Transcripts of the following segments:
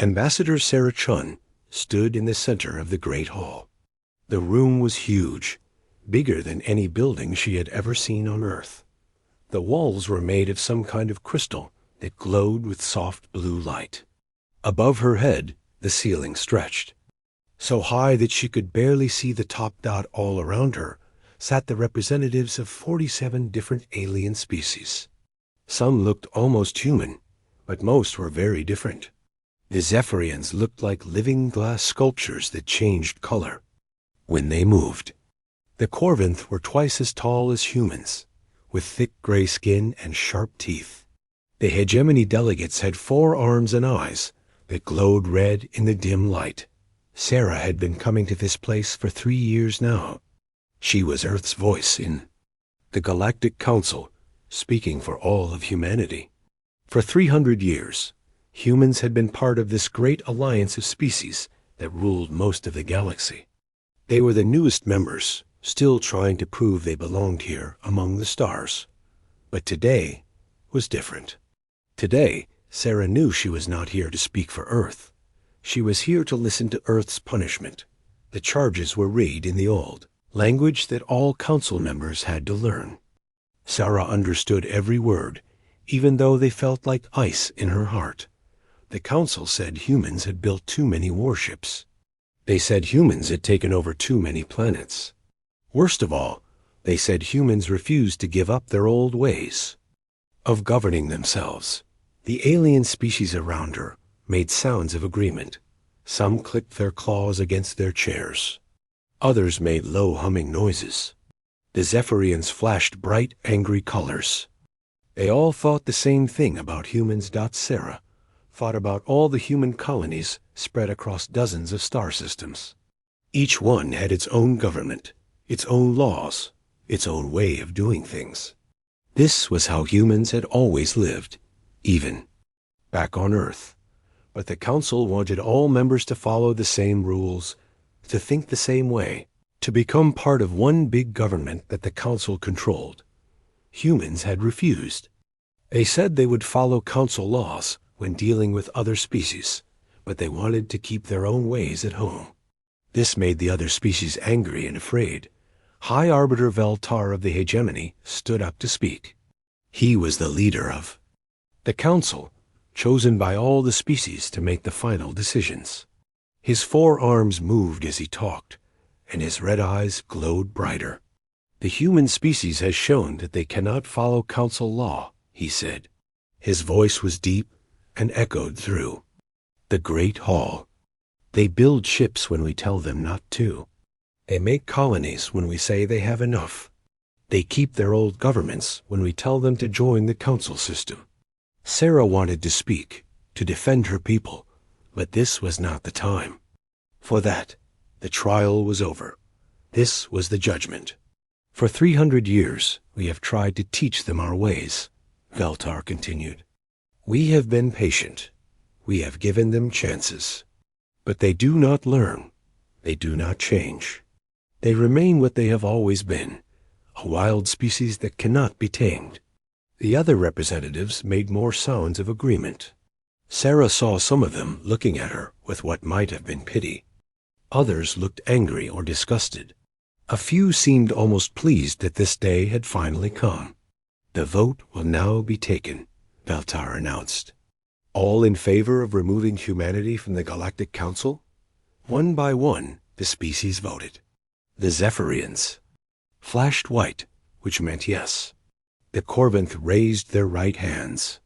Ambassador Sarah Chun stood in the center of the Great Hall. The room was huge, bigger than any building she had ever seen on Earth. The walls were made of some kind of crystal that glowed with soft blue light. Above her head, the ceiling stretched. So high that she could barely see the top dot. All around her sat the representatives of 47 different alien species. Some looked almost human, but most were very different. The Zephyrians looked like living glass sculptures that changed color when they moved. The Corvinth were twice as tall as humans, with thick gray skin and sharp teeth. The hegemony delegates had 4 arms and eyes that glowed red in the dim light. Sarah had been coming to this place for 3 years now. She was Earth's voice in the Galactic Council, speaking for all of humanity. For 300 years, humans had been part of this great alliance of species that ruled most of the galaxy. They were the newest members, still trying to prove they belonged here among the stars. But today was different. Today, Sarah knew she was not here to speak for Earth. She was here to listen to Earth's punishment. The charges were read in the old language that all council members had to learn. Sarah understood every word, even though they felt like ice in her heart. The council said humans had built too many warships. They said humans had taken over too many planets. Worst of all, they said humans refused to give up their old ways of governing themselves. The alien species around her made sounds of agreement. Some clicked their claws against their chairs. Others made low humming noises. The Zephyrians flashed bright, angry colors. They all thought the same thing about humans. Sarah thought about all the human colonies spread across dozens of star systems. Each one had its own government, its own laws, its own way of doing things. This was how humans had always lived, even back on Earth. But the Council wanted all members to follow the same rules, to think the same way, to become part of one big government that the Council controlled. Humans had refused. They said they would follow Council laws when dealing with other species, but they wanted to keep their own ways at home. This made the other species angry and afraid. High Arbiter Veltar of the Hegemony stood up to speak. He was the leader of the Council, chosen by all the species to make the final decisions. His 4 arms moved as he talked, and his red eyes glowed brighter. The human species has shown that they cannot follow Council law, he said. His voice was deep and echoed through the Great Hall. They build ships when we tell them not to. They make colonies when we say they have enough. They keep their old governments when we tell them to join the Council system. Sarah wanted to speak, to defend her people, but this was not the time. For that, the trial was over. This was the judgment. For 300 years, we have tried to teach them our ways, Veltar continued. We have been patient. We have given them chances. But they do not learn. They do not change. They remain what they have always been, a wild species that cannot be tamed. The other representatives made more sounds of agreement. Sarah saw some of them looking at her with what might have been pity. Others looked angry or disgusted. A few seemed almost pleased that this day had finally come. The vote will now be taken, Veltar announced. All in favor of removing humanity from the Galactic Council? One by one, the species voted. The Zephyrians flashed white, which meant yes. The Corvinth raised their right hands.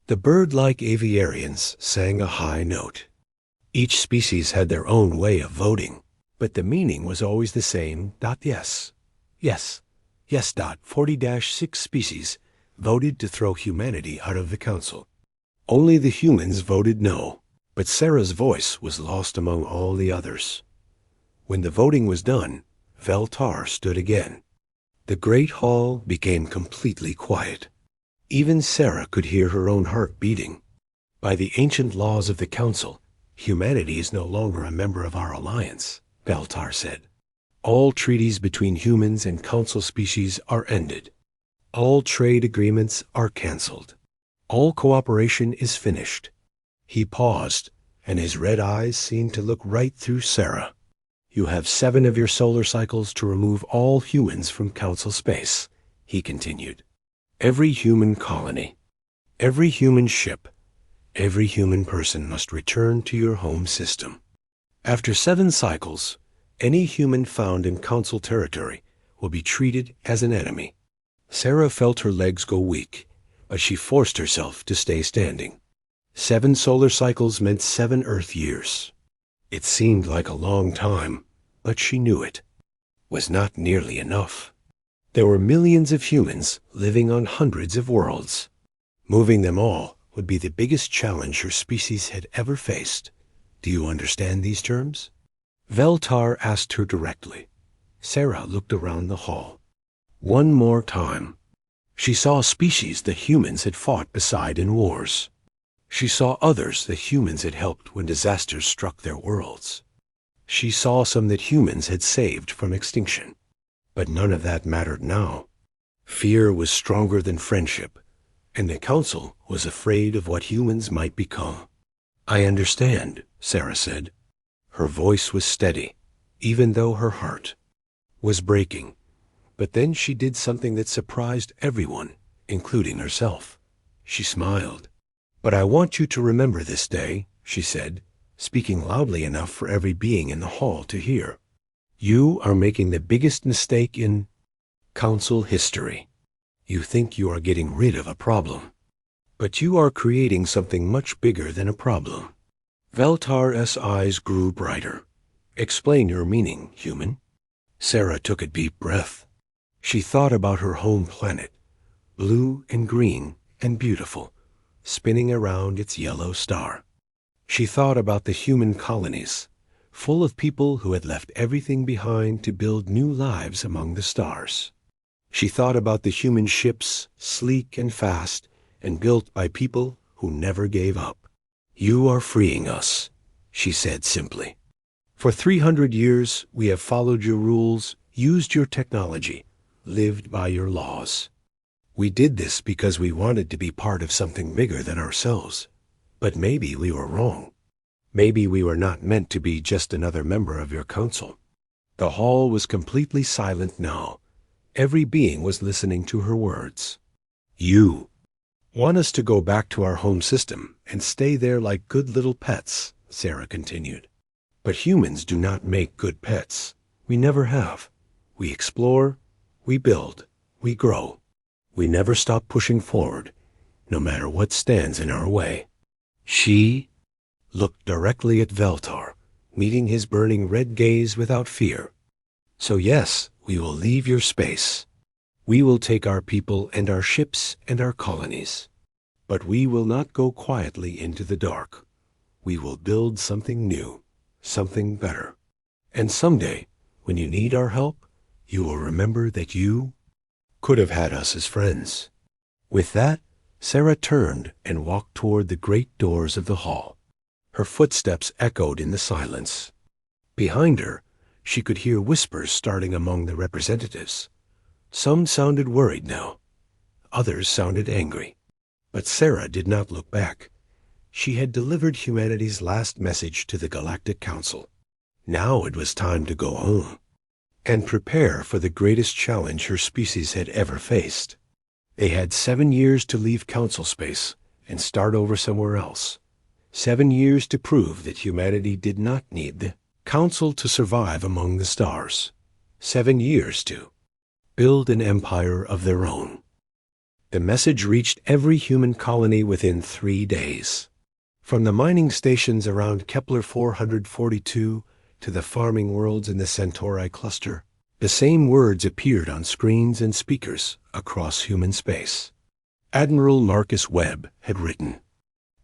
The bird-like aviarians sang a high note. Each species had their own way of voting, but the meaning was always the same. Yes. Yes. Yes. 40-6 species voted to throw humanity out of the Council. Only the humans voted no, but Sarah's voice was lost among all the others. When the voting was done, Veltar stood again. The Great Hall became completely quiet. Even Sarah could hear her own heart beating. By the ancient laws of the Council, humanity is no longer a member of our alliance, Veltar said. All treaties between humans and Council species are ended. All trade agreements are canceled. All cooperation is finished. He paused, and his red eyes seemed to look right through Sarah. "You have 7 of your solar cycles to remove all humans from Council space," he continued. "Every human colony, every human ship, every human person must return to your home system. After 7 cycles, any human found in Council territory will be treated as an enemy." Sarah felt her legs go weak, but she forced herself to stay standing. 7 solar cycles meant 7 Earth years. It seemed like a long time, but she knew it was not nearly enough. There were millions of humans living on hundreds of worlds. Moving them all would be the biggest challenge her species had ever faced. Do you understand these terms? Veltar asked her directly. Sarah looked around the hall. One more time. She saw species the humans had fought beside in wars. She saw others that humans had helped when disasters struck their worlds. She saw some that humans had saved from extinction. But none of that mattered now. Fear was stronger than friendship, and the Council was afraid of what humans might become. "I understand," Sarah said. Her voice was steady, even though her heart was breaking. But then she did something that surprised everyone, including herself. She smiled. "But I want you to remember this day," she said, speaking loudly enough for every being in the hall to hear. "You are making the biggest mistake in Council history. You think you are getting rid of a problem, but you are creating something much bigger than a problem." Veltar's eyes grew brighter. "Explain your meaning, human." Sarah took a deep breath. She thought about her home planet, blue and green and beautiful, spinning around its yellow star. She thought about the human colonies, full of people who had left everything behind to build new lives among the stars. She thought about the human ships, sleek and fast, and built by people who never gave up. "You are freeing us," she said simply. "For 300 years, we have followed your rules, used your technology, lived by your laws. We did this because we wanted to be part of something bigger than ourselves. But maybe we were wrong. Maybe we were not meant to be just another member of your council." The hall was completely silent now. Every being was listening to her words. "You want us to go back to our home system and stay there like good little pets," Sarah continued. "But humans do not make good pets. We never have. We explore, we build, we grow. We never stop pushing forward, no matter what stands in our way." She looked directly at Veltar, meeting his burning red gaze without fear. "So yes, we will leave your space. We will take our people and our ships and our colonies. But we will not go quietly into the dark. We will build something new, something better. And someday, when you need our help, you will remember that you could have had us as friends." With that, Sarah turned and walked toward the great doors of the hall. Her footsteps echoed in the silence. Behind her, she could hear whispers starting among the representatives. Some sounded worried now. Others sounded angry. But Sarah did not look back. She had delivered humanity's last message to the Galactic Council. Now it was time to go home and prepare for the greatest challenge her species had ever faced. They had 7 years to leave Council space and start over somewhere else. 7 years to prove that humanity did not need the Council to survive among the stars. 7 years to build an empire of their own. The message reached every human colony within 3 days. From the mining stations around Kepler 442 to the farming worlds in the Centauri cluster, the same words appeared on screens and speakers across human space. Admiral Marcus Webb had written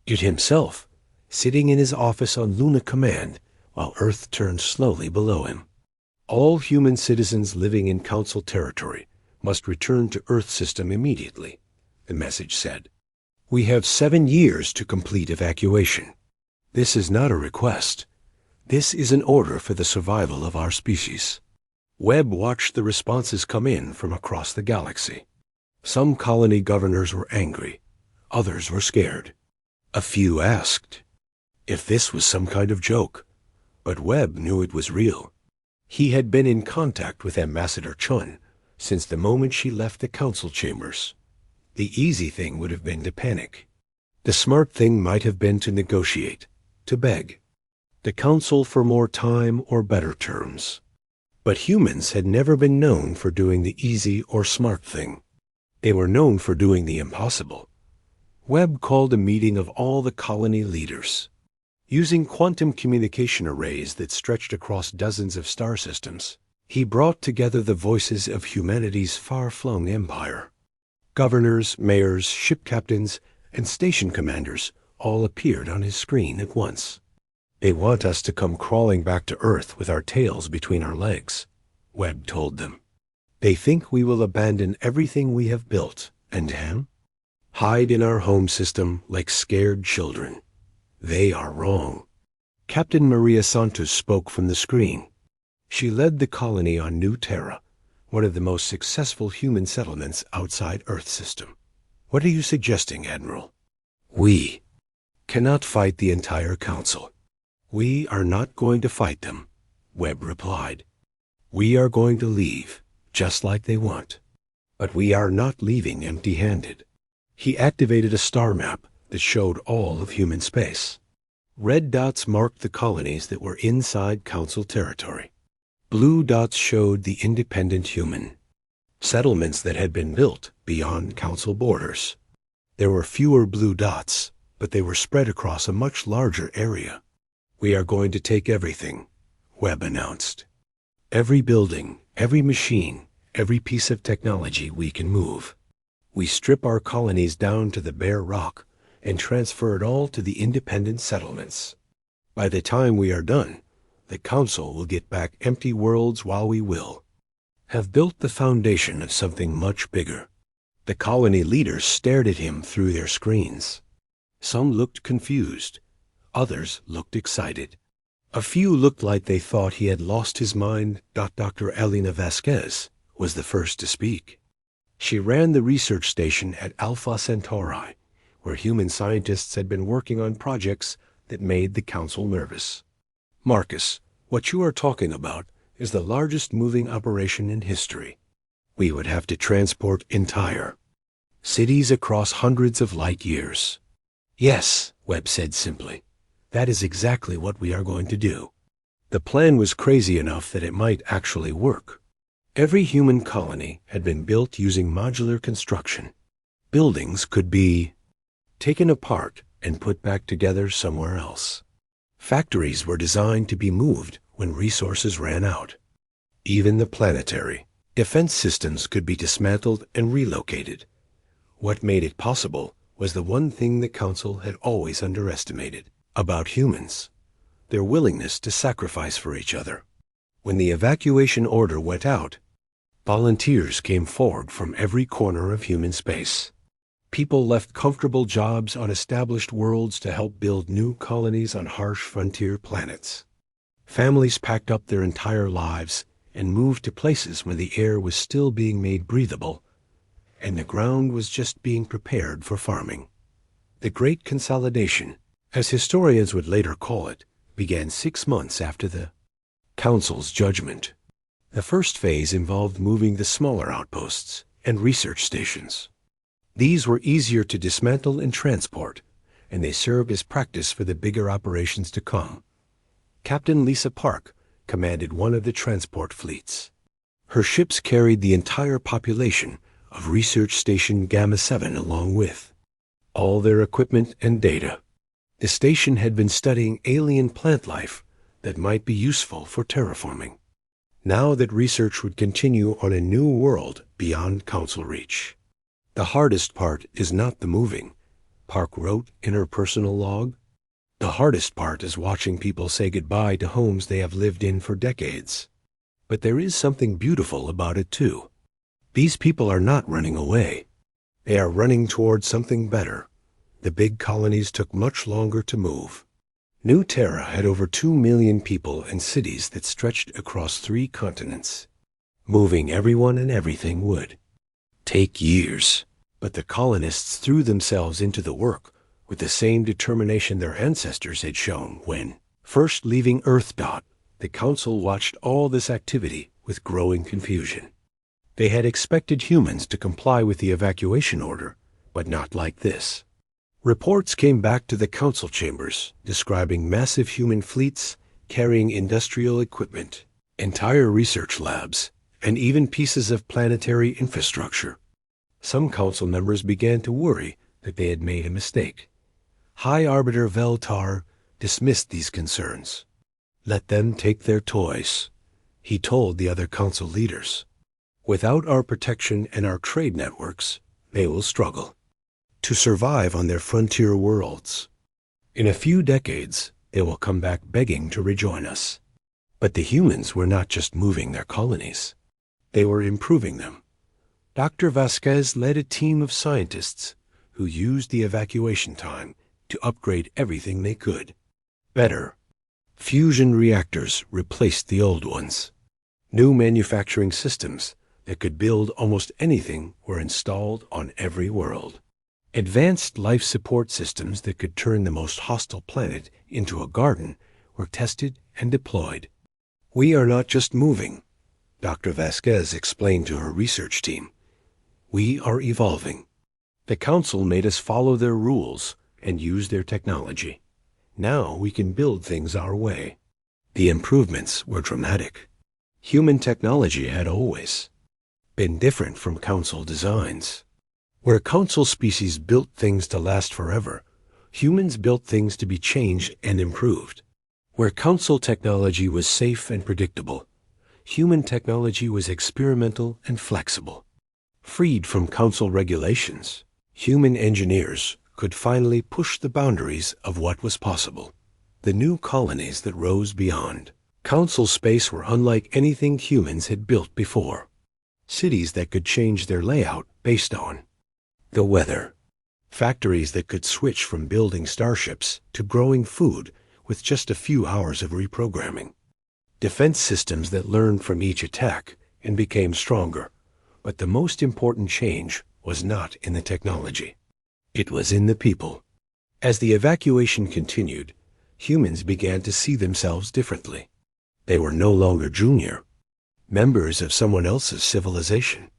it himself, sitting in his office on Luna Command while Earth turned slowly below him. All human citizens living in Council territory must return to Earth system immediately, the message said. We have 7 years to complete evacuation. This is not a request. This is an order for the survival of our species. Webb watched the responses come in from across the galaxy. Some colony governors were angry. Others were scared. A few asked, if this was some kind of joke. But Webb knew it was real. He had been in contact with Ambassador Chun since the moment she left the council chambers. The easy thing would have been to panic. The smart thing might have been to negotiate, to beg the council for more time or better terms. But humans had never been known for doing the easy or smart thing. They were known for doing the impossible. Webb called a meeting of all the colony leaders. Using quantum communication arrays that stretched across dozens of star systems, he brought together the voices of humanity's far-flung empire. Governors, mayors, ship captains, and station commanders all appeared on his screen at once. They want us to come crawling back to Earth with our tails between our legs, Webb told them. They think we will abandon everything we have built and hide in our home system like scared children. They are wrong. Captain Maria Santos spoke from the screen. She led the colony on New Terra, one of the most successful human settlements outside Earth system. What are you suggesting, Admiral? We cannot fight the entire council. We are not going to fight them, Webb replied. We are going to leave, just like they want. But we are not leaving empty-handed. He activated a star map that showed all of human space. Red dots marked the colonies that were inside council territory. Blue dots showed the independent human settlements that had been built beyond council borders. There were fewer blue dots, but they were spread across a much larger area. We are going to take everything, Webb announced. Every building, every machine, every piece of technology we can move. We strip our colonies down to the bare rock and transfer it all to the independent settlements. By the time we are done, the council will get back empty worlds while we will have built the foundation of something much bigger. The colony leaders stared at him through their screens. Some looked confused. Others looked excited. A few looked like they thought he had lost his mind. Dr. Elena Vasquez was the first to speak. She ran the research station at Alpha Centauri, where human scientists had been working on projects that made the council nervous. Marcus, what you are talking about is the largest moving operation in history. We would have to transport entire cities across hundreds of light years. Yes, Webb said simply. That is exactly what we are going to do. The plan was crazy enough that it might actually work. Every human colony had been built using modular construction. Buildings could be taken apart and put back together somewhere else. Factories were designed to be moved when resources ran out. Even the planetary defense systems could be dismantled and relocated. What made it possible was the one thing the Council had always underestimated about humans: their willingness to sacrifice for each other. When the evacuation order went out, volunteers came forward from every corner of human space. People left comfortable jobs on established worlds to help build new colonies on harsh frontier planets. Families packed up their entire lives and moved to places where the air was still being made breathable and the ground was just being prepared for farming. The Great Consolidation, as historians would later call it, began 6 months after the Council's judgment. The first phase involved moving the smaller outposts and research stations. These were easier to dismantle and transport, and they served as practice for the bigger operations to come. Captain Lisa Park commanded one of the transport fleets. Her ships carried the entire population of Research Station Gamma 7 along with all their equipment and data. The station had been studying alien plant life that might be useful for terraforming. Now that research would continue on a new world beyond Council reach. The hardest part is not the moving, Park wrote in her personal log. The hardest part is watching people say goodbye to homes they have lived in for decades. But there is something beautiful about it too. These people are not running away. They are running towards something better. The big colonies took much longer to move. New Terra had over 2 million people and cities that stretched across 3 continents. Moving everyone and everything would take years, but the colonists threw themselves into the work with the same determination their ancestors had shown when, first leaving Earth. The Council watched all this activity with growing confusion. They had expected humans to comply with the evacuation order, but not like this. Reports came back to the Council chambers describing massive human fleets carrying industrial equipment, entire research labs, and even pieces of planetary infrastructure. Some Council members began to worry that they had made a mistake. High Arbiter Veltar dismissed these concerns. "Let them take their toys," he told the other Council leaders. "Without our protection and our trade networks, they will struggle to survive on their frontier worlds. In a few decades, they will come back begging to rejoin us." But the humans were not just moving their colonies. They were improving them. Dr. Vasquez led a team of scientists who used the evacuation time to upgrade everything they could. Better. Fusion reactors replaced the old ones. New manufacturing systems that could build almost anything were installed on every world. Advanced life support systems that could turn the most hostile planet into a garden were tested and deployed. "We are not just moving," Dr. Vasquez explained to her research team. "We are evolving. The Council made us follow their rules and use their technology. Now we can build things our way." The improvements were dramatic. Human technology had always been different from Council designs. Where Council species built things to last forever, humans built things to be changed and improved. Where Council technology was safe and predictable, human technology was experimental and flexible. Freed from Council regulations, human engineers could finally push the boundaries of what was possible. The new colonies that rose beyond Council space were unlike anything humans had built before. Cities that could change their layout based on the weather. Factories that could switch from building starships to growing food with just a few hours of reprogramming. Defense systems that learned from each attack and became stronger. But the most important change was not in the technology. It was in the people. As the evacuation continued, humans began to see themselves differently. They were no longer junior, members of someone else's civilization.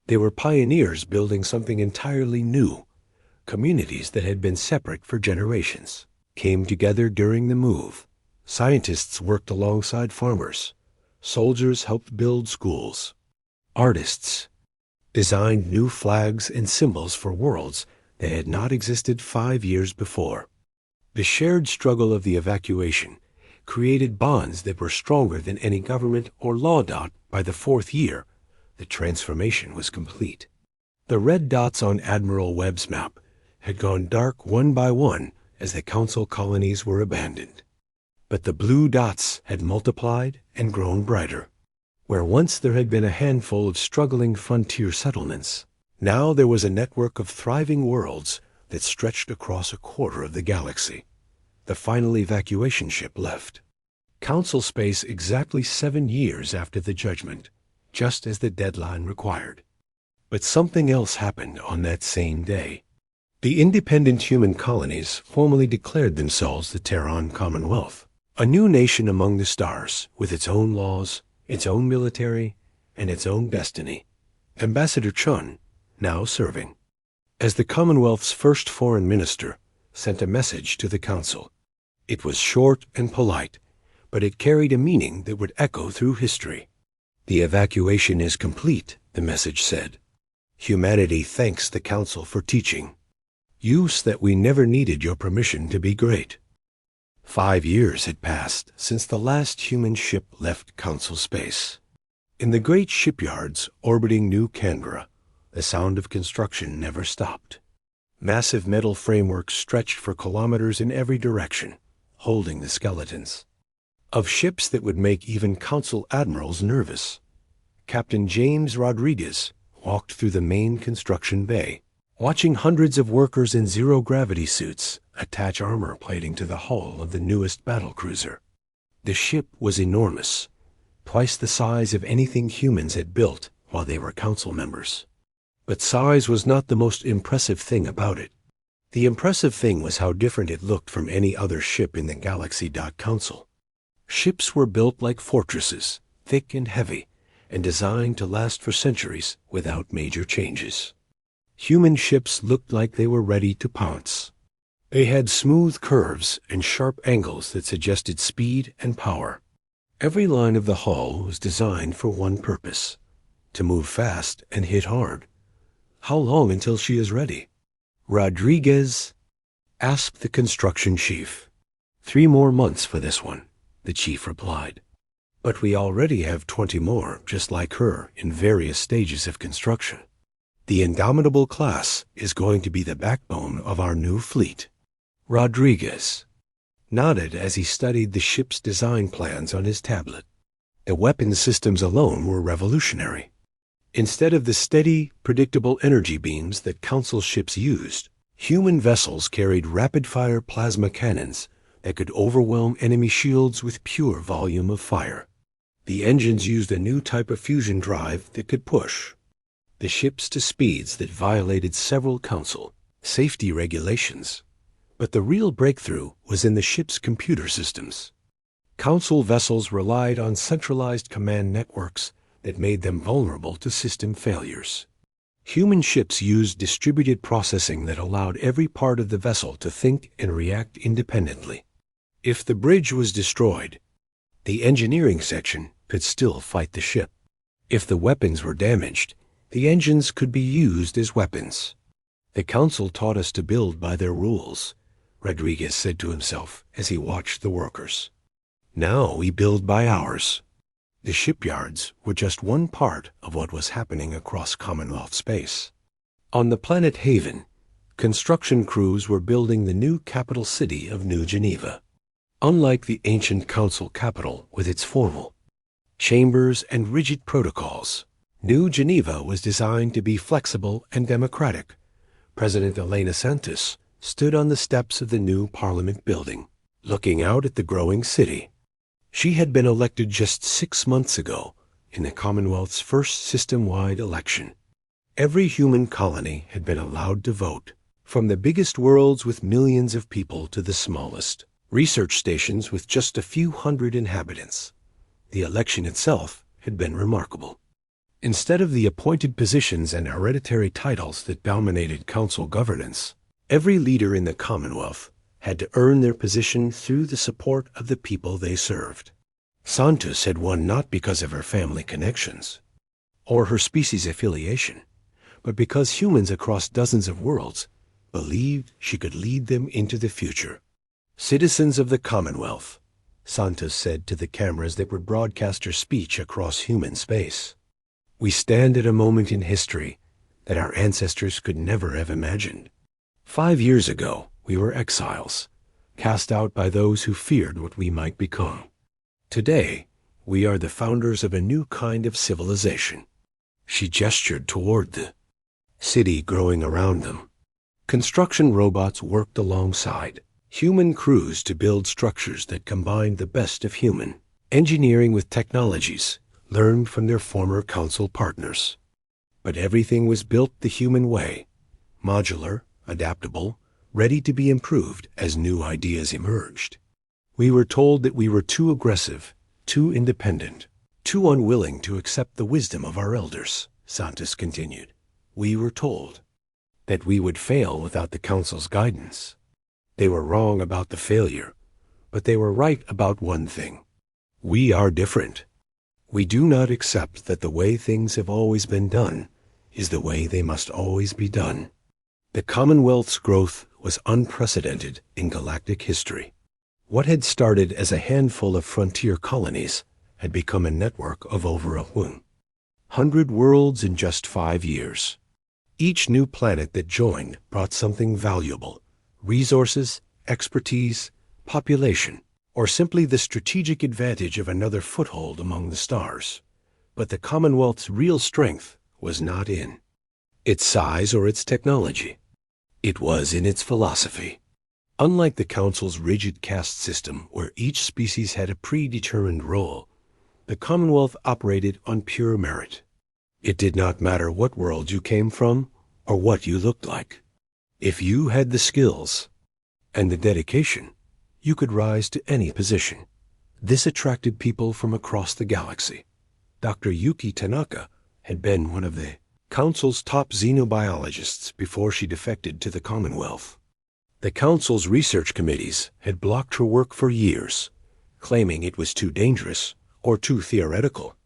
They were pioneers building something entirely new. Communities that had been separate for generations came together during the move. Scientists worked alongside farmers. Soldiers helped build schools. Artists designed new flags and symbols for worlds that had not existed 5 years before. The shared struggle of the evacuation created bonds that were stronger than any government or law. By the 4th year, the transformation was complete. The red dots on Admiral Webb's map had gone dark one by one as the Council colonies were abandoned. But the blue dots had multiplied and grown brighter. Where once there had been a handful of struggling frontier settlements, now there was a network of thriving worlds that stretched across a quarter of the galaxy. The final evacuation ship left Council space exactly 7 years after the judgment, just as the deadline required. But something else happened on that same day. The independent human colonies formally declared themselves the Terran Commonwealth, a new nation among the stars with its own laws, its own military, and its own destiny. Ambassador Chun, now serving as the Commonwealth's first foreign minister, sent a message to the Council. It was short and polite, but it carried a meaning that would echo through history. "The evacuation is complete," the message said. "Humanity thanks the Council for teaching use that we never needed your permission to be great." 5 years had passed since the last human ship left Council space. In the great shipyards orbiting New Canberra, the sound of construction never stopped. Massive metal frameworks stretched for kilometers in every direction, holding the skeletons of ships that would make even Council admirals nervous. Captain James Rodriguez walked through the main construction bay, watching hundreds of workers in zero-gravity suits attach armor plating to the hull of the newest battlecruiser. The ship was enormous, twice the size of anything humans had built while they were Council members. But size was not the most impressive thing about it. The impressive thing was how different it looked from any other ship in the Galaxy. Council. Ships were built like fortresses, thick and heavy, and designed to last for centuries without major changes. Human ships looked like they were ready to pounce. They had smooth curves and sharp angles that suggested speed and power. Every line of the hull was designed for one purpose: to move fast and hit hard. How long until she is ready? Rodriguez asked the construction chief. 3 more months for this one, the chief replied. But we already have 20 more just like her in various stages of construction. The Indomitable class is going to be the backbone of our new fleet. Rodriguez nodded as he studied the ship's design plans on his tablet. The weapon systems alone were revolutionary. Instead of the steady, predictable energy beams that Council ships used, human vessels carried rapid-fire plasma cannons that could overwhelm enemy shields with pure volume of fire. The engines used a new type of fusion drive that could push the ships to speeds that violated several Council safety regulations. But the real breakthrough was in the ship's computer systems. Council vessels relied on centralized command networks that made them vulnerable to system failures. Human ships used distributed processing that allowed every part of the vessel to think and react independently. If the bridge was destroyed, the engineering section could still fight the ship. If the weapons were damaged, the engines could be used as weapons. The Council taught us to build by their rules, Rodriguez said to himself as he watched the workers. Now we build by ours. The shipyards were just one part of what was happening across Commonwealth space. On the planet Haven, construction crews were building the new capital city of New Geneva. Unlike the ancient Council capital with its formal chambers and rigid protocols, New Geneva was designed to be flexible and democratic. President Elena Santos stood on the steps of the new Parliament building, looking out at the growing city. She had been elected just 6 months ago in the Commonwealth's first system-wide election. Every human colony had been allowed to vote, from the biggest worlds with millions of people to the smallest research stations with just a few hundred inhabitants. The election itself had been remarkable. Instead of the appointed positions and hereditary titles that dominated Council governance, every leader in the Commonwealth had to earn their position through the support of the people they served. Santos had won not because of her family connections or her species affiliation, but because humans across dozens of worlds believed she could lead them into the future. Citizens of the Commonwealth, Santos said to the cameras that would broadcast her speech across human space, we stand at a moment in history that our ancestors could never have imagined. 5 years ago, we were exiles, cast out by those who feared what we might become. Today, we are the founders of a new kind of civilization. She gestured toward the city growing around them. Construction robots worked alongside human crews to build structures that combined the best of human engineering with technologies learned from their former Council partners. But everything was built the human way, modular, adaptable, ready to be improved as new ideas emerged. We were told that we were too aggressive, too independent, too unwilling to accept the wisdom of our elders, Santos continued. We were told that we would fail without the Council's guidance. They were wrong about the failure, but they were right about one thing. We are different. We do not accept that the way things have always been done is the way they must always be done. The Commonwealth's growth was unprecedented in galactic history. What had started as a handful of frontier colonies had become a network of over 100 worlds in just 5 years. Each new planet that joined brought something valuable: resources, expertise, population, or simply the strategic advantage of another foothold among the stars. But the Commonwealth's real strength was not in its size or its technology. It was in its philosophy. Unlike the Council's rigid caste system where each species had a predetermined role, the Commonwealth operated on pure merit. It did not matter what world you came from or what you looked like. If you had the skills and the dedication, you could rise to any position. This attracted people from across the galaxy. Dr. Yuki Tanaka had been one of the Council's top xenobiologists before she defected to the Commonwealth. The Council's research committees had blocked her work for years, claiming it was too dangerous or too theoretical.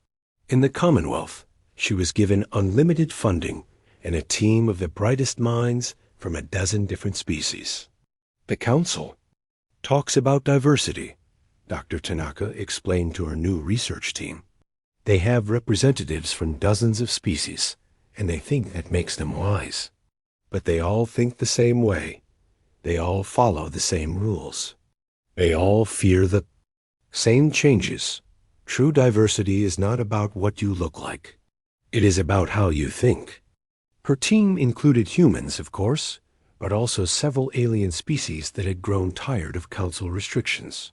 In the Commonwealth, she was given unlimited funding and a team of the brightest minds from a dozen different species. The Council talks about diversity, Dr. Tanaka explained to her new research team. They have representatives from dozens of species, and they think that makes them wise. But they all think the same way. They all follow the same rules. They all fear the same changes. True diversity is not about what you look like. It is about how you think. Her team included humans, of course, but also several alien species that had grown tired of Council restrictions.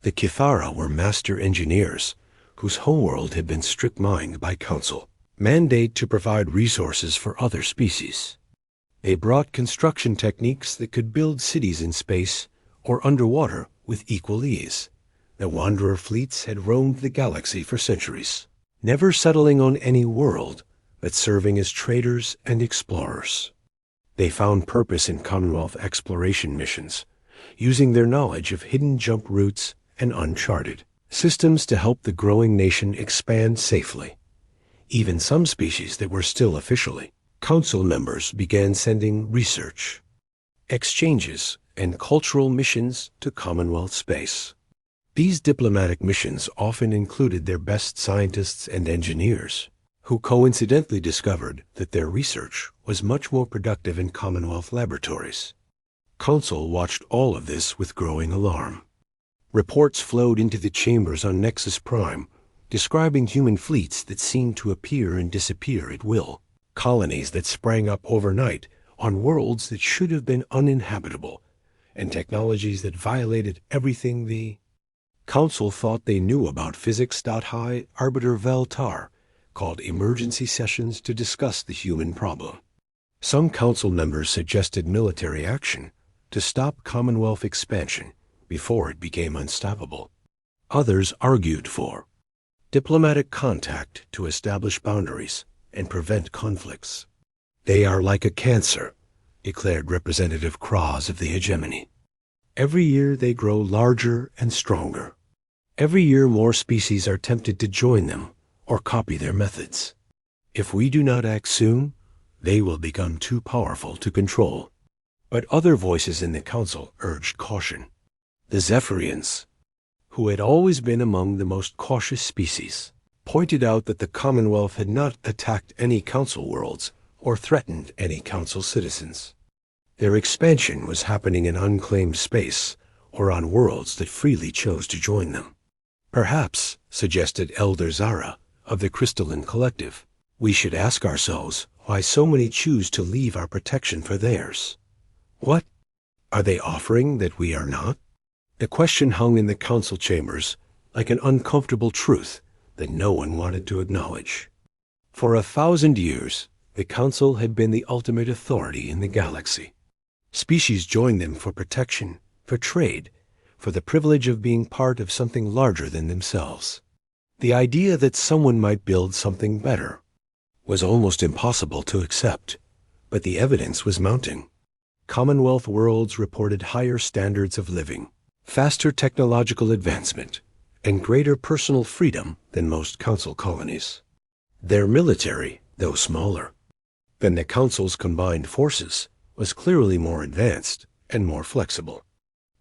The Kithara were master engineers, whose homeworld had been strict-mined by Council, mandate to provide resources for other species. They brought construction techniques that could build cities in space or underwater with equal ease. The Wanderer fleets had roamed the galaxy for centuries, never settling on any world, but serving as traders and explorers. They found purpose in Commonwealth exploration missions, using their knowledge of hidden jump routes and uncharted systems to help the growing nation expand safely. Even some species that were still officially Council members began sending research, exchanges, and cultural missions to Commonwealth space. These diplomatic missions often included their best scientists and engineers, who coincidentally discovered that their research was much more productive in Commonwealth laboratories. Council watched all of this with growing alarm. Reports flowed into the chambers on Nexus Prime, describing human fleets that seemed to appear and disappear at will, colonies that sprang up overnight on worlds that should have been uninhabitable, and technologies that violated everything the Council thought they knew about. Physics.High Arbiter Veltar called emergency sessions to discuss the human problem. Some Council members suggested military action to stop Commonwealth expansion before it became unstoppable. Others argued for diplomatic contact to establish boundaries and prevent conflicts. They are like a cancer, declared Representative Kraz of the hegemony. Every year they grow larger and stronger. Every year more species are tempted to join them or copy their methods. If we do not act soon, they will become too powerful to control. But other voices in the Council urged caution. The Zephyrians, who had always been among the most cautious species, pointed out that the Commonwealth had not attacked any Council worlds or threatened any Council citizens. Their expansion was happening in unclaimed space or on worlds that freely chose to join them. Perhaps, suggested Elder Zara of the Crystalline Collective, we should ask ourselves why so many choose to leave our protection for theirs. What are they offering that we are not? The question hung in the Council chambers like an uncomfortable truth that no one wanted to acknowledge. For 1,000 years, the Council had been the ultimate authority in the galaxy. Species joined them for protection, for trade, for the privilege of being part of something larger than themselves. The idea that someone might build something better was almost impossible to accept, but the evidence was mounting. Commonwealth worlds reported higher standards of living, faster technological advancement, and greater personal freedom than most Council colonies. Their military, though smaller than the Council's combined forces, was clearly more advanced and more flexible.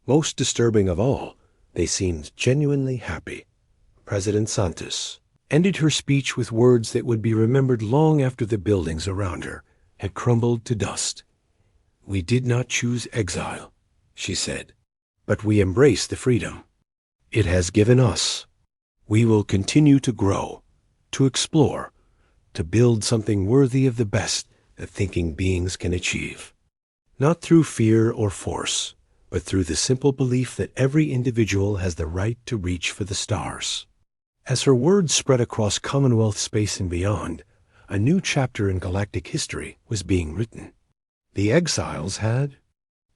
Most disturbing of all, they seemed genuinely happy. President Santos ended her speech with words that would be remembered long after the buildings around her had crumbled to dust. "We did not choose exile," she said, "but we embrace the freedom it has given us. We will continue to grow, to explore, to build something worthy of the best that thinking beings can achieve. Not through fear or force, but through the simple belief that every individual has the right to reach for the stars." As her words spread across Commonwealth space and beyond, a new chapter in galactic history was being written. The exiles had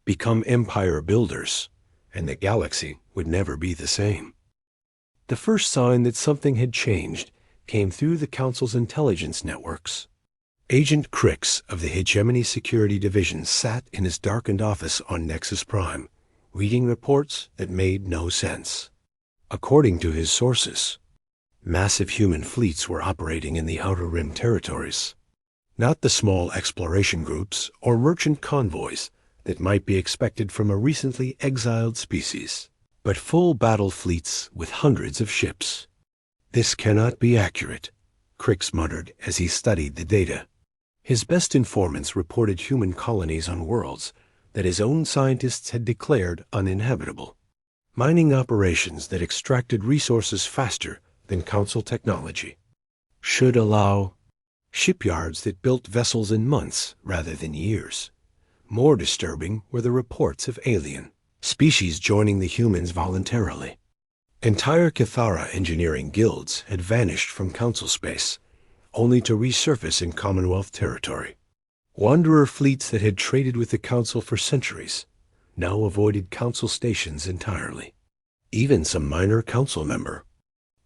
become empire builders, and the galaxy would never be the same. The first sign that something had changed came through the Council's intelligence networks. Agent Crix of the Hegemony Security Division sat in his darkened office on Nexus Prime, reading reports that made no sense. According to his sources, massive human fleets were operating in the Outer Rim territories, not the small exploration groups or merchant convoys that might be expected from a recently exiled species, but full battle fleets with hundreds of ships. "This cannot be accurate," Crix muttered as he studied the data. His best informants reported human colonies on worlds that his own scientists had declared uninhabitable, mining operations that extracted resources faster than Council technology should allow, shipyards that built vessels in months rather than years. More disturbing were the reports of alien species joining the humans voluntarily. Entire Cathara engineering guilds had vanished from Council space, only to resurface in Commonwealth territory. Wanderer fleets that had traded with the Council for centuries now avoided Council stations entirely. Even some minor Council member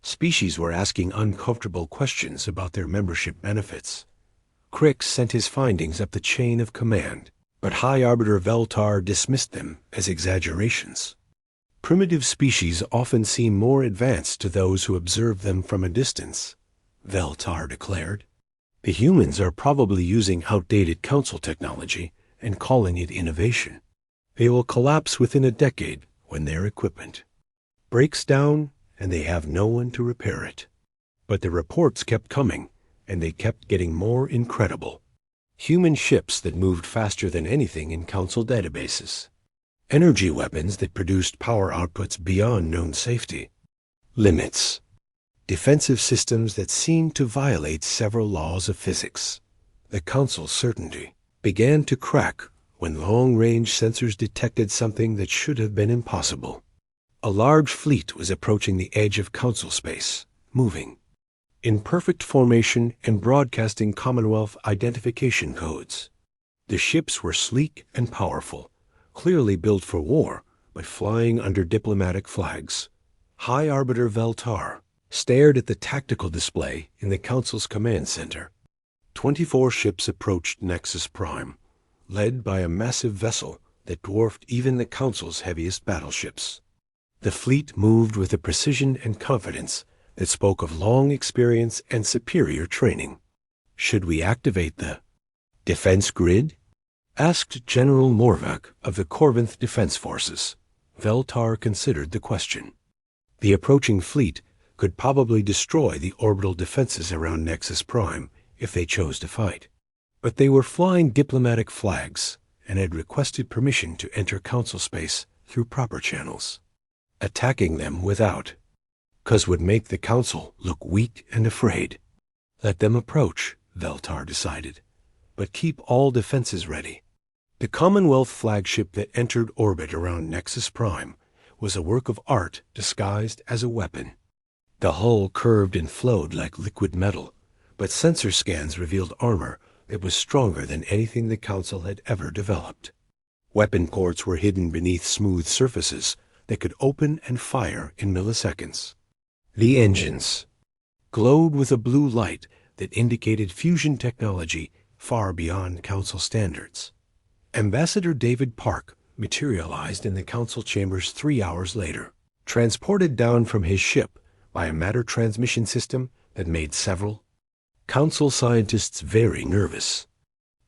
species were asking uncomfortable questions about their membership benefits. Crix sent his findings up the chain of command, but High Arbiter Veltar dismissed them as exaggerations. Primitive species often seem more advanced to those who observe them from a distance, Veltar declared. The humans are probably using outdated Council technology and calling it innovation. They will collapse within a decade when their equipment breaks down and they have no one to repair it. But the reports kept coming, and they kept getting more incredible. Human ships that moved faster than anything in Council databases. Energy weapons that produced power outputs beyond known safety limits. Defensive systems that seemed to violate several laws of physics. The Council's certainty began to crack when long-range sensors detected something that should have been impossible. A large fleet was approaching the edge of Council space, moving in perfect formation and broadcasting Commonwealth identification codes. The ships were sleek and powerful, clearly built for war, but flying under diplomatic flags. High Arbiter Veltar stared at the tactical display in the Council's command center. 24 ships approached Nexus Prime, led by a massive vessel that dwarfed even the Council's heaviest battleships. The fleet moved with a precision and confidence that spoke of long experience and superior training. "Should we activate the defense grid?" asked General Morvac of the Corvinth Defense Forces. Veltar considered the question. The approaching fleet could probably destroy the orbital defenses around Nexus Prime if they chose to fight. But they were flying diplomatic flags and had requested permission to enter Council space through proper channels. Attacking them without cause would make the Council look weak and afraid. Let them approach, Veltar decided, but keep all defenses ready. The Commonwealth flagship that entered orbit around Nexus Prime was a work of art disguised as a weapon. The hull curved and flowed like liquid metal, but sensor scans revealed armor that was stronger than anything the Council had ever developed. Weapon ports were hidden beneath smooth surfaces that could open and fire in milliseconds. The engines glowed with a blue light that indicated fusion technology far beyond Council standards. Ambassador David Park materialized in the Council chambers 3 hours later, transported down from his ship by a matter transmission system that made several Council scientists very nervous.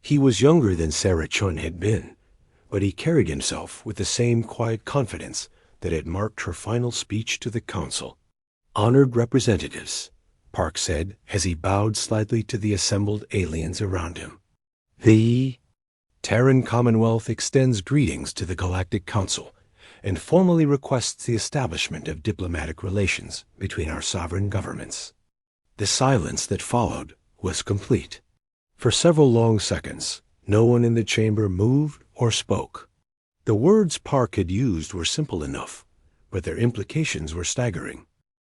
He was younger than Sarah Chun had been, but he carried himself with the same quiet confidence that had marked her final speech to the Council. "Honored representatives," Park said as he bowed slightly to the assembled aliens around him. "The Terran Commonwealth extends greetings to the Galactic Council and formally requests the establishment of diplomatic relations between our sovereign governments." The silence that followed was complete. For several long seconds, no one in the chamber moved or spoke. The words Park had used were simple enough, but their implications were staggering.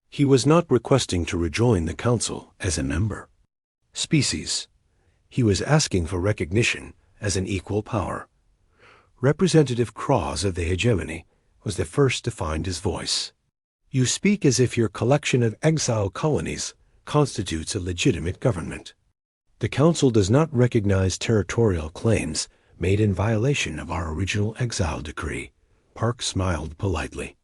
He was not requesting to rejoin the Council as a member species. He was asking for recognition as an equal power. Representative Cross of the hegemony was the first to find his voice. You speak as if your collection of exile colonies constitutes a legitimate government. The Council does not recognize territorial claims made in violation of our original exile decree. Park smiled politely.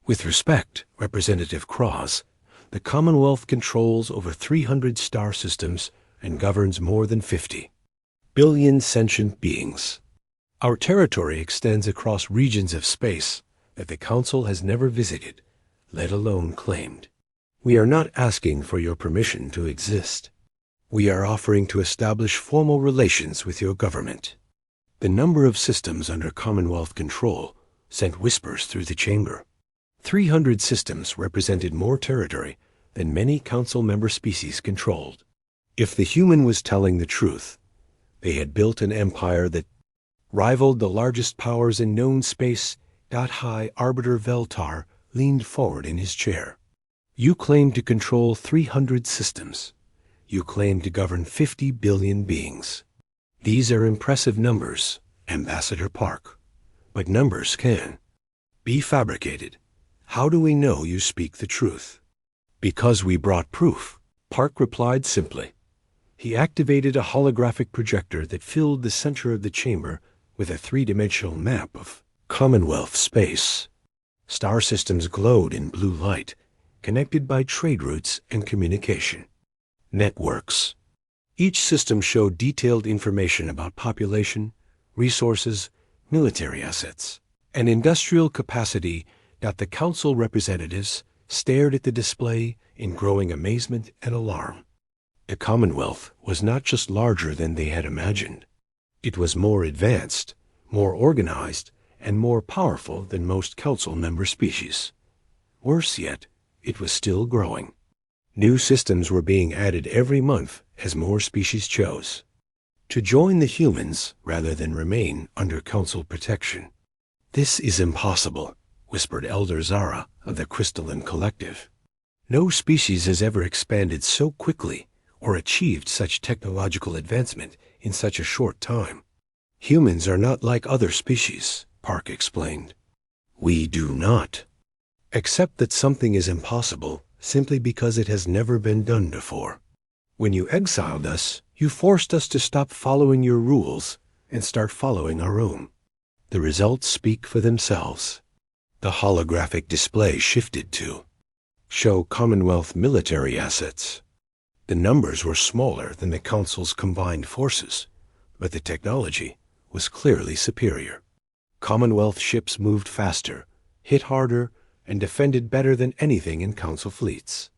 With respect, Representative Cross, the Commonwealth controls over 300 star systems and governs more than 50 billion sentient beings. Our territory extends across regions of space that the Council has never visited, let alone claimed. We are not asking for your permission to exist. We are offering to establish formal relations with your government. The number of systems under Commonwealth control sent whispers through the chamber. 300 systems represented more territory than many Council member species controlled. If the human was telling the truth, they had built an empire that rivaled the largest powers in known space. High Arbiter Veltar leaned forward in his chair. You claim to control 300 systems. You claim to govern 50 billion beings. These are impressive numbers, Ambassador Park. But numbers can be fabricated. How do we know you speak the truth? Because we brought proof, Park replied simply. He activated a holographic projector that filled the center of the chamber with a three-dimensional map of Commonwealth space. Star systems glowed in blue light, connected by trade routes and communication networks. Each system showed detailed information about population, resources, military assets, and industrial capacity. That the Council representatives stared at the display in growing amazement and alarm. The Commonwealth was not just larger than they had imagined. It was more advanced, more organized, and more powerful than most Council member species. Worse yet, it was still growing. New systems were being added every month as more species chose to join the humans rather than remain under Council protection. This is impossible, whispered Elder Zara of the Crystalline Collective. No species has ever expanded so quickly or achieved such technological advancement in such a short time. Humans are not like other species, Park explained. We do not accept that something is impossible simply because it has never been done before. When you exiled us, you forced us to stop following your rules and start following our own. The results speak for themselves. The holographic display shifted to show Commonwealth military assets. The numbers were smaller than the Council's combined forces, but the technology was clearly superior. Commonwealth ships moved faster, hit harder, and defended better than anything in Council fleets.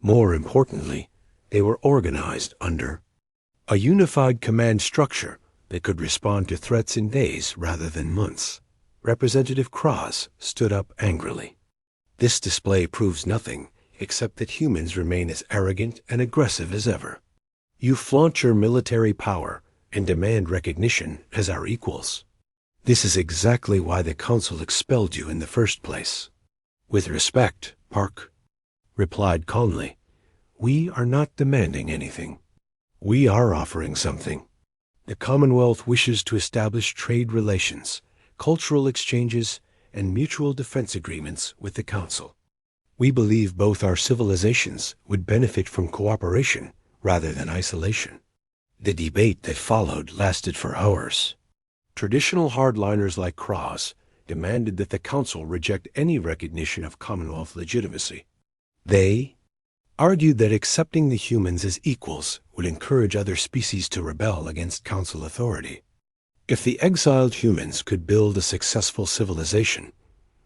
More importantly, they were organized under a unified command structure that could respond to threats in days rather than months. Representative Cross stood up angrily. This display proves nothing except that humans remain as arrogant and aggressive as ever. You flaunt your military power and demand recognition as our equals. This is exactly why the Council expelled you in the first place. With respect, Park replied calmly, we are not demanding anything. We are offering something. The Commonwealth wishes to establish trade relations, cultural exchanges, and mutual defense agreements with the Council. We believe both our civilizations would benefit from cooperation rather than isolation. The debate that followed lasted for hours. Traditional hardliners like Cross demanded that the Council reject any recognition of Commonwealth legitimacy. They argued that accepting the humans as equals would encourage other species to rebel against Council authority. If the exiled humans could build a successful civilization,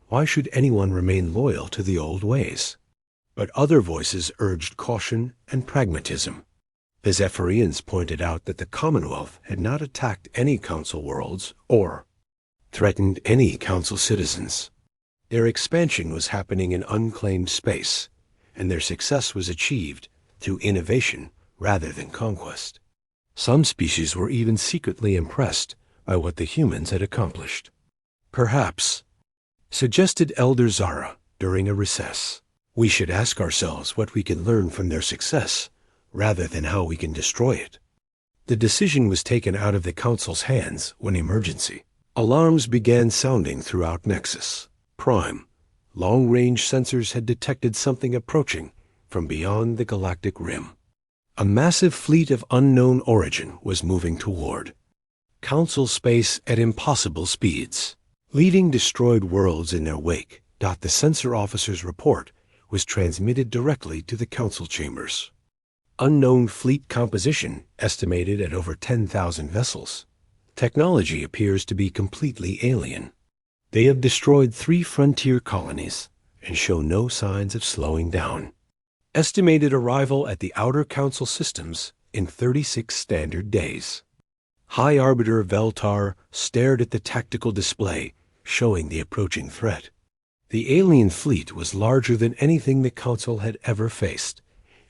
why should anyone remain loyal to the old ways? But other voices urged caution and pragmatism. The Zephyrians pointed out that the Commonwealth had not attacked any Council worlds or threatened any Council citizens. Their expansion was happening in unclaimed space, and their success was achieved through innovation rather than conquest. Some species were even secretly impressed by what the humans had accomplished. Perhaps, suggested Elder Zara during a recess, we should ask ourselves what we can learn from their success rather than how we can destroy it. The decision was taken out of the Council's hands when emergency. Alarms began sounding throughout Nexus Prime. Long-range sensors had detected something approaching from beyond the galactic rim. A massive fleet of unknown origin was moving toward Council space at impossible speeds, leaving destroyed worlds in their wake. The sensor officer's report was transmitted directly to the Council chambers. Unknown fleet composition estimated at over 10,000 vessels. Technology appears to be completely alien. They have destroyed 3 frontier colonies and show no signs of slowing down. Estimated arrival at the outer Council systems in 36 standard days. High Arbiter Veltar stared at the tactical display, showing the approaching threat. The alien fleet was larger than anything the Council had ever faced,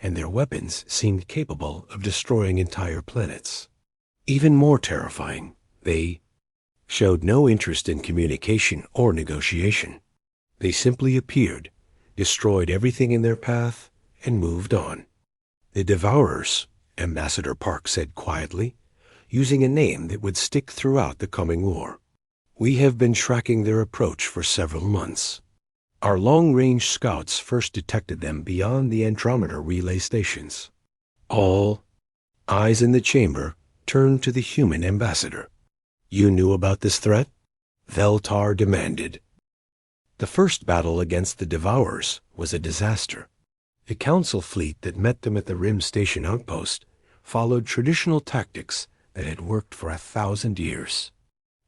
and their weapons seemed capable of destroying entire planets. Even more terrifying, they showed no interest in communication or negotiation. They simply appeared, destroyed everything in their path, and moved on. The Devourers, Ambassador Park said quietly, using a name that would stick throughout the coming war. We have been tracking their approach for several months. Our long-range scouts first detected them beyond the Andromeda relay stations. All eyes in the chamber turned to the human ambassador. You knew about this threat? Veltar demanded. The first battle against the Devourers was a disaster. The Council fleet that met them at the Rim Station outpost followed traditional tactics that had worked for 1,000 years.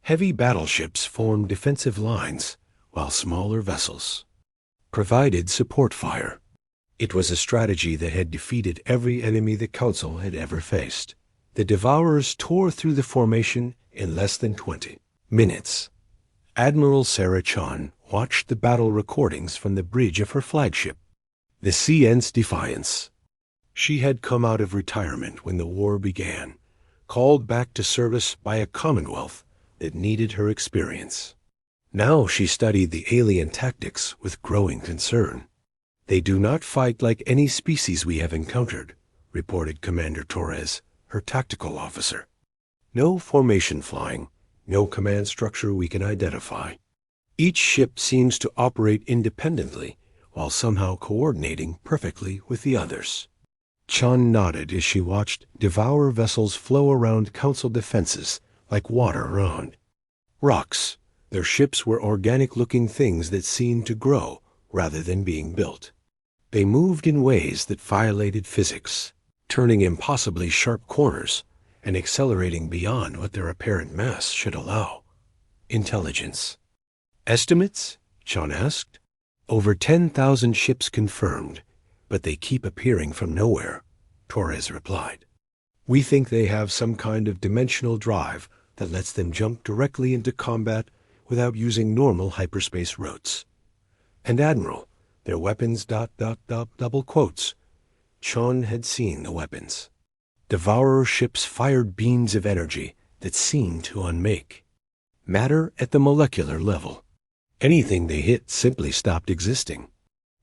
Heavy battleships formed defensive lines, while smaller vessels provided support fire. It was a strategy that had defeated every enemy the Council had ever faced. The Devourers tore through the formation in less than 20 minutes. Admiral Sarah Chan watched the battle recordings from the bridge of her flagship, the CN's Defiance. She had come out of retirement when the war began, called back to service by a Commonwealth that needed her experience. Now she studied the alien tactics with growing concern. They do not fight like any species we have encountered, reported Commander Torres, her tactical officer. No formation flying, no command structure we can identify. Each ship seems to operate independently while somehow coordinating perfectly with the others. Chan nodded as she watched Devourer vessels flow around Council defenses like water around rocks. Their ships were organic-looking things that seemed to grow rather than being built. They moved in ways that violated physics, turning impossibly sharp corners and accelerating beyond what their apparent mass should allow. Intelligence. Estimates? Chan asked. Over 10,000 ships confirmed, but they keep appearing from nowhere, Torres replied. We think they have some kind of dimensional drive that lets them jump directly into combat without using normal hyperspace routes. And Admiral, their weapons ... double quotes. Chan had seen the weapons. Devourer ships fired beams of energy that seemed to unmake matter at the molecular level. Anything they hit simply stopped existing.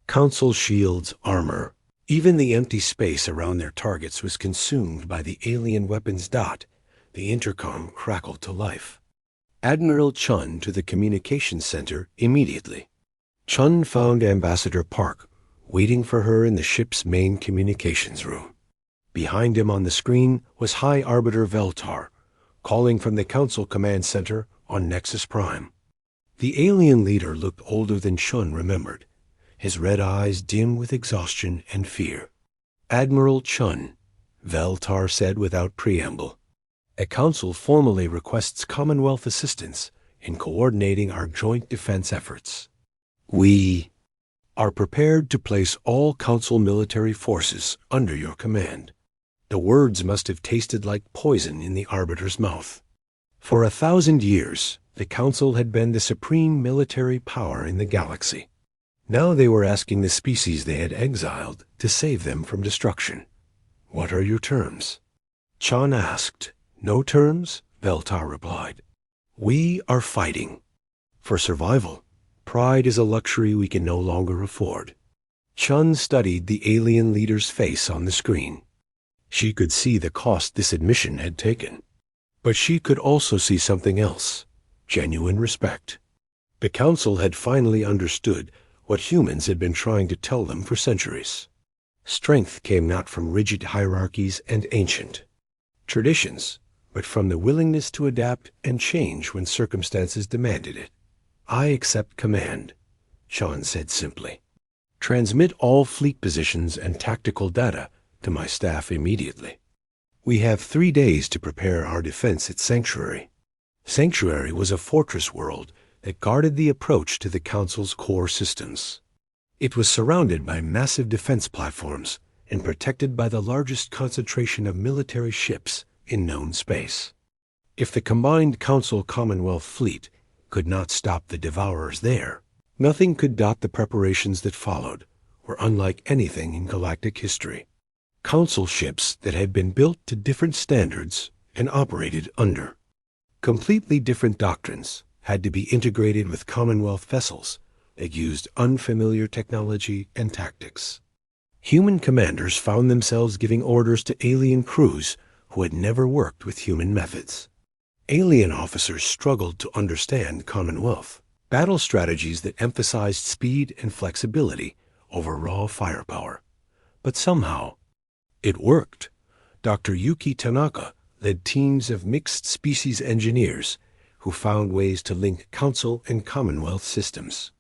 Council shields, armor, even the empty space around their targets was consumed by the alien weapons. The intercom crackled to life. Admiral Chun to the communications center immediately. Chun found Ambassador Park waiting for her in the ship's main communications room. Behind him on the screen was High Arbiter Veltar, calling from the Council Command Center on Nexus Prime. The alien leader looked older than Chun remembered, his red eyes dim with exhaustion and fear. Admiral Chun, Veltar said without preamble. A council formally requests Commonwealth assistance in coordinating our joint defense efforts. We are prepared to place all Council military forces under your command. The words must have tasted like poison in the Arbiter's mouth. For 1,000 years, the Council had been the supreme military power in the galaxy. Now they were asking the species they had exiled to save them from destruction. What are your terms? Chan asked. No terms, Veltar replied. We are fighting. For survival, pride is a luxury we can no longer afford. Chun studied the alien leader's face on the screen. She could see the cost this admission had taken. But she could also see something else: genuine respect. The Council had finally understood what humans had been trying to tell them for centuries. Strength came not from rigid hierarchies and ancient traditions, but from the willingness to adapt and change when circumstances demanded it. "I accept command," Chun said simply. "Transmit all fleet positions and tactical data to my staff immediately. We have 3 days to prepare our defense at Sanctuary." Sanctuary was a fortress world that guarded the approach to the Council's core systems. It was surrounded by massive defense platforms and protected by the largest concentration of military ships in known space. If the combined Council Commonwealth fleet could not stop the Devourers there, nothing could dot the preparations that followed, were unlike anything in galactic history. Council ships that had been built to different standards and operated under completely different doctrines had to be integrated with Commonwealth vessels that used unfamiliar technology and tactics. Human commanders found themselves giving orders to alien crews who had never worked with human methods. Alien officers struggled to understand Commonwealth battle strategies that emphasized speed and flexibility over raw firepower. But somehow, it worked. Dr. Yuki Tanaka led teams of mixed-species engineers who found ways to link Council and Commonwealth systems.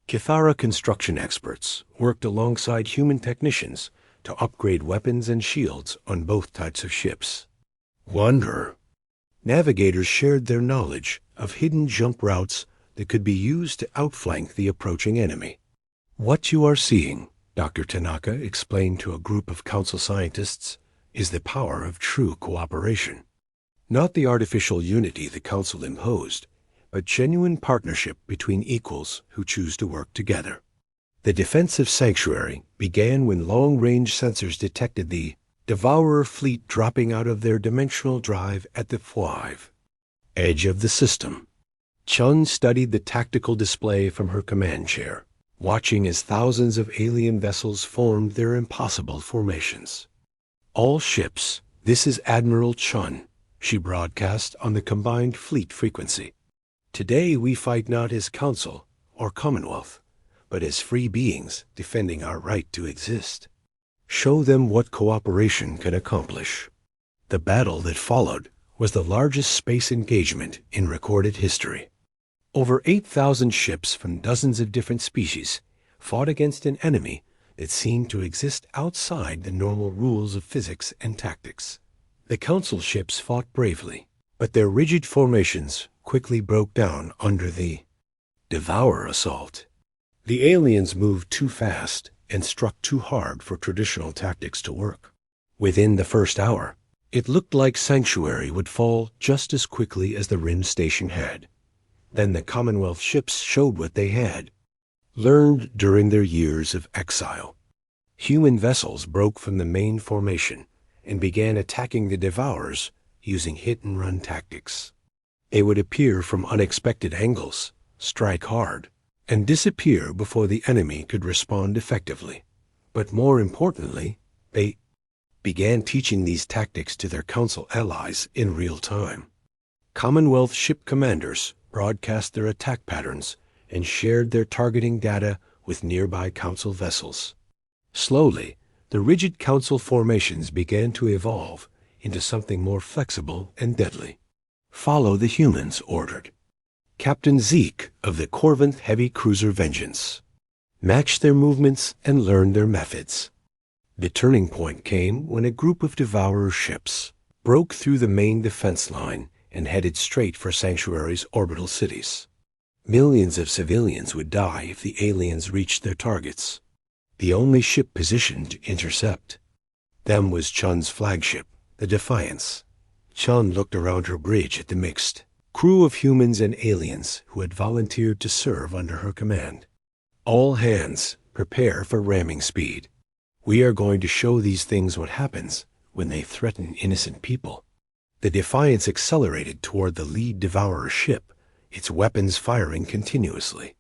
Kithara construction experts worked alongside human technicians to upgrade weapons and shields on both types of ships. Wanderer navigators shared their knowledge of hidden jump routes that could be used to outflank the approaching enemy. "What you are seeing," Dr. Tanaka explained to a group of Council scientists, "is the power of true cooperation. Not the artificial unity the Council imposed, but genuine partnership between equals who choose to work together." The defense of Sanctuary began when long-range sensors detected the Devourer fleet dropping out of their dimensional drive at the edge of the system. Chun studied the tactical display from her command chair, watching as thousands of alien vessels formed their impossible formations. "All ships, this is Admiral Chun," she broadcast on the combined fleet frequency. "Today we fight not as Council or Commonwealth, but as free beings defending our right to exist. Show them what cooperation can accomplish." The battle that followed was the largest space engagement in recorded history. Over 8,000 ships from dozens of different species fought against an enemy that seemed to exist outside the normal rules of physics and tactics. The Council ships fought bravely, but their rigid formations quickly broke down under the Devourer assault. The aliens moved too fast and struck too hard for traditional tactics to work. Within the first hour, it looked like Sanctuary would fall just as quickly as the Rim Station had. Then the Commonwealth ships showed what they had learned during their years of exile. Human vessels broke from the main formation and began attacking the Devourers using hit-and-run tactics. They would appear from unexpected angles, strike hard, and disappear before the enemy could respond effectively. But more importantly, they began teaching these tactics to their Council allies in real time. Commonwealth ship commanders broadcast their attack patterns and shared their targeting data with nearby Council vessels. Slowly, the rigid Council formations began to evolve into something more flexible and deadly. "Follow the humans," ordered Captain Zeke of the Corvinth Heavy Cruiser Vengeance. "Match their movements and learn their methods." The turning point came when a group of Devourer ships broke through the main defense line and headed straight for Sanctuary's orbital cities. Millions of civilians would die if the aliens reached their targets. The only ship positioned to intercept them was Chun's flagship, the Defiance. Chun looked around her bridge at the mixed crew of humans and aliens who had volunteered to serve under her command. "All hands, prepare for ramming speed. We are going to show these things what happens when they threaten innocent people." The Defiance accelerated toward the lead Devourer ship, its weapons firing continuously.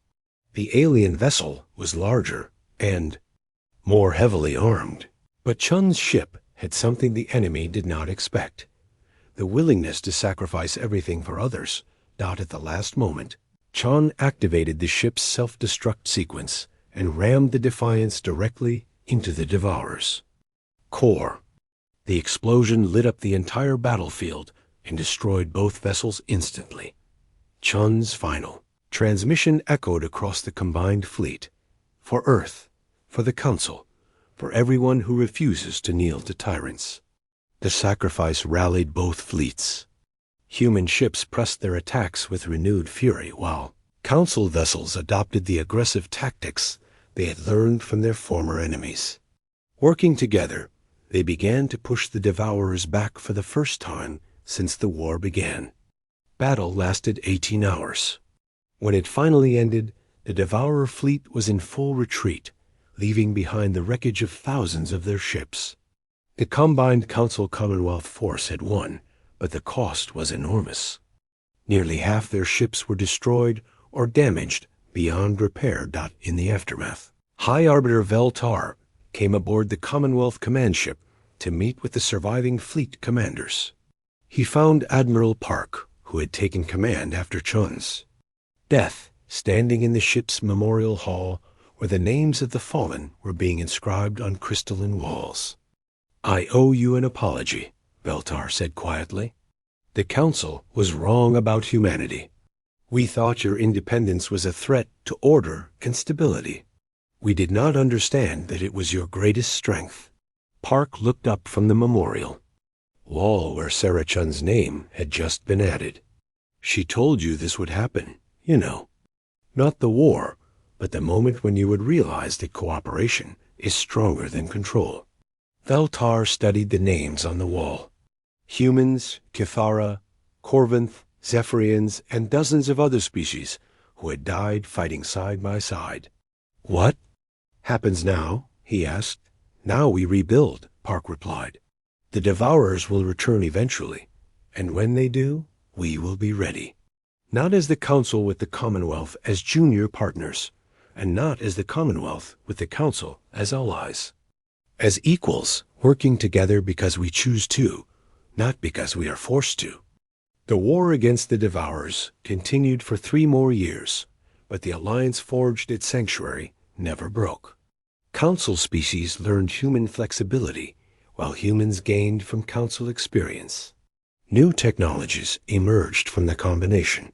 The alien vessel was larger and more heavily armed, but Chun's ship had something the enemy did not expect: the willingness to sacrifice everything for others. At the last moment, Chon activated the ship's self-destruct sequence and rammed the Defiance directly into the Devourers' core. The explosion lit up the entire battlefield and destroyed both vessels instantly. Chun's final transmission echoed across the combined fleet. For Earth, for the Council, for everyone who refuses to kneel to tyrants. The sacrifice rallied both fleets. Human ships pressed their attacks with renewed fury, while Council vessels adopted the aggressive tactics they had learned from their former enemies. Working together, they began to push the Devourers back for the first time since the war began. Battle lasted 18 hours. When it finally ended, the Devourer fleet was in full retreat, leaving behind the wreckage of thousands of their ships. The combined Council-Commonwealth force had won, but the cost was enormous. Nearly half their ships were destroyed or damaged beyond repair. In the aftermath, High Arbiter Veltar came aboard the Commonwealth command ship to meet with the surviving fleet commanders. He found Admiral Park, who had taken command after Chun's death, standing in the ship's memorial hall where the names of the fallen were being inscribed on crystalline walls. "I owe you an apology," Veltar said quietly. "The Council was wrong about humanity. We thought your independence was a threat to order and stability. We did not understand that it was your greatest strength." Park looked up from the memorial wall where Sarah Chun's name had just been added. "She told you this would happen, you know. Not the war, but the moment when you would realize that cooperation is stronger than control." Veltar studied the names on the wall. Humans, Kithara, Corvinth, Zephyrians, and dozens of other species who had died fighting side by side. "What happens now?" he asked. "Now we rebuild," Park replied. "The Devourers will return eventually, and when they do, we will be ready. Not as the Council with the Commonwealth as junior partners, and not as the Commonwealth with the Council as allies. As equals, working together because we choose to, not because we are forced to." The war against the Devourers continued for 3 more years, but the alliance forged its sanctuary never broke. Council species learned human flexibility, while humans gained from Council experience. New technologies emerged from the combination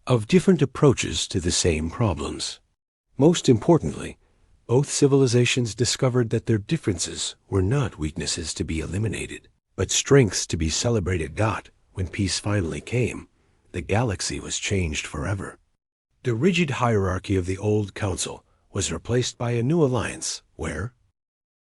of different approaches to the same problems. Most importantly, both civilizations discovered that their differences were not weaknesses to be eliminated, but strengths to be celebrated. When peace finally came, the galaxy was changed forever. The rigid hierarchy of the old Council was replaced by a new alliance where